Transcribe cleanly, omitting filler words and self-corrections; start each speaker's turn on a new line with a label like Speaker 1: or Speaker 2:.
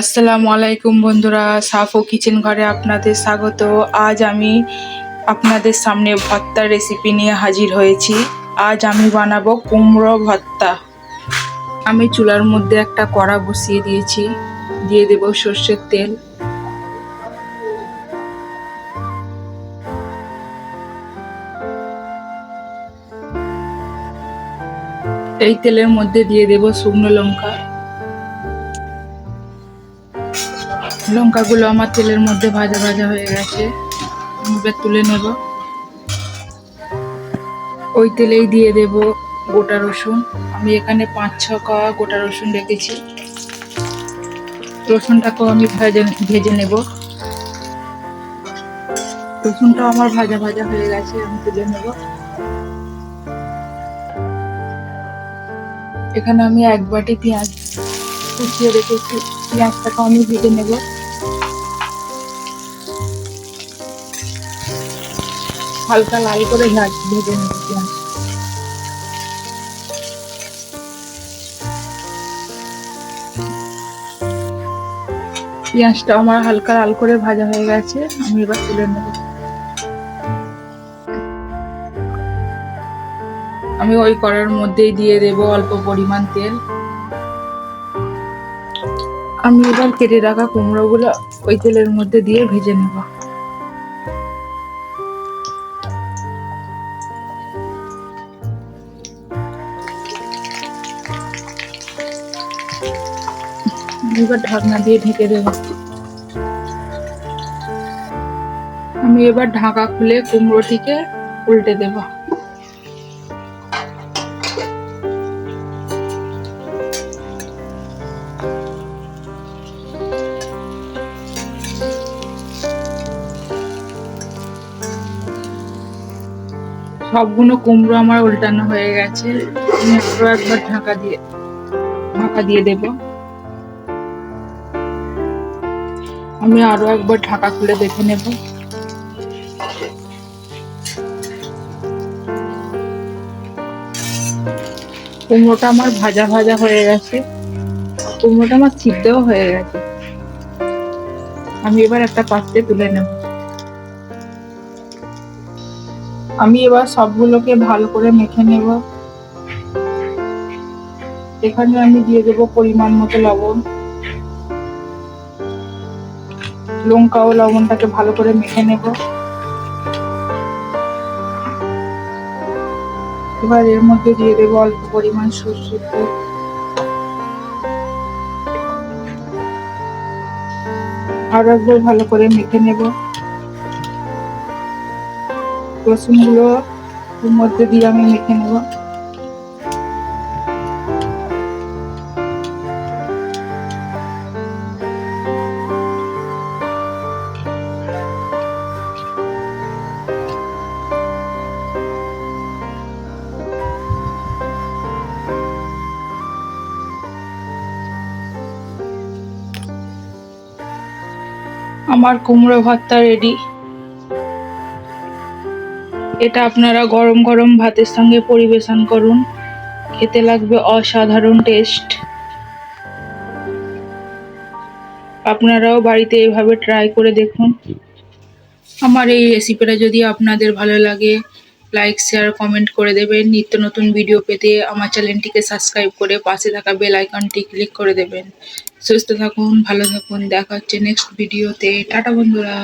Speaker 1: আসসালামু আলাইকুম বন্ধুরা, সাফো কিচেন ঘরে আপনাদের স্বাগত। আজ আমি আপনাদের সামনে ভর্তার রেসিপি নিয়ে হাজির হয়েছি। আজ আমি বানাবো কুমড়ো ভর্তা। আমি চুলার মধ্যে একটা কড়া বসিয়ে দিয়েছি, দিয়ে দেব সর্ষের তেল। এই তেলের মধ্যে দিয়ে দেব শুকনো লঙ্কা। লঙ্কাগুলো আমার তেলের মধ্যে ভাজা ভাজা হয়ে গেছে, এবার তুলে নেব। ওই তেলেই দিয়ে দেব গোটা রসুন। আমি এখানে 5-6 কোয়া গোটা রসুন রেখেছি। রসুনটাকেও আমি ভেজে নেব। রসুনটা আমার ভাজা ভাজা হয়ে গেছে, আমি তুলে নেব। এখানে আমি 1 বাটি পেঁয়াজ কুচিয়ে রেখেছি, পেঁয়াজটাকে আমি ভেজে নেব। হালকা লাল করে ভেজে নেব পেঁয়াজ। পেঁয়াজটা আমার হালকা লাল করে ভাজা হয়ে গেছে, আমি এবার তুলে নেব। আমি ওই কড়ার মধ্যেই দিয়ে দেব অল্প পরিমাণ তেল। আমি এবার কেটে রাখা কুমড়োগুলো ওই তেলের মধ্যে দিয়ে ভেজে নেব। এবার ঢাকনা দিয়ে ঢেকে দেব। আমি এবার ঢাকা খুলে কুমড়োটিকে উল্টে দেব। সবগুলো কুমড়ো আমার উল্টানো হয়ে গেছে। আমি আরো একবার ঢাকা দিয়ে দেব। আমি আরো একবার ঢাকা খুলে দেখে নেব। কুমড়োটা আমার ভাজা ভাজা হয়ে গেছে, কুমড়োটা আমার সিদ্ধও হয়ে গেছে। আমি এবার একটা পাত্রে তুলে নেব। আমি এবার সবগুলোকে ভালো করে মেখে নেব। এখানে আমি দিয়ে দেব পরিমাণ মতো লবণ। লঙ্কা ও লবণটাকে ভালো করে মেখে নেব। এবার এর মধ্যে দিয়ে দেব অল্প পরিমাণ সরষের তেল। আরো একবার ভালো করে মেখে নেব। রসুনগুলো এর মধ্যে দিয়ে আমি মেখে নেব। আমার কুমড়ো ভর্তা রেডি। এটা আপনারা গরম গরম ভাতের সঙ্গে পরিবেশন করুন, খেতে লাগবে অসাধারণ টেস্ট। আপনারাও বাড়িতে এইভাবে ট্রাই করে দেখুন। আমার এই রেসিপিটা যদি আপনাদের ভালো লাগে, লাইক শেয়ার কমেন্ট করে দেবেন। নিত্য নতুন ভিডিও পেতে আমার চ্যানেলটিকে সাবস্ক্রাইব করে পাশে থাকা বেল আইকনটি ক্লিক করে দেবেন। সুস্থ থাকুন, ভালো থাকুন, দেখা হচ্ছে নেক্সট ভিডিওতে। টাটা বন্ধুরা।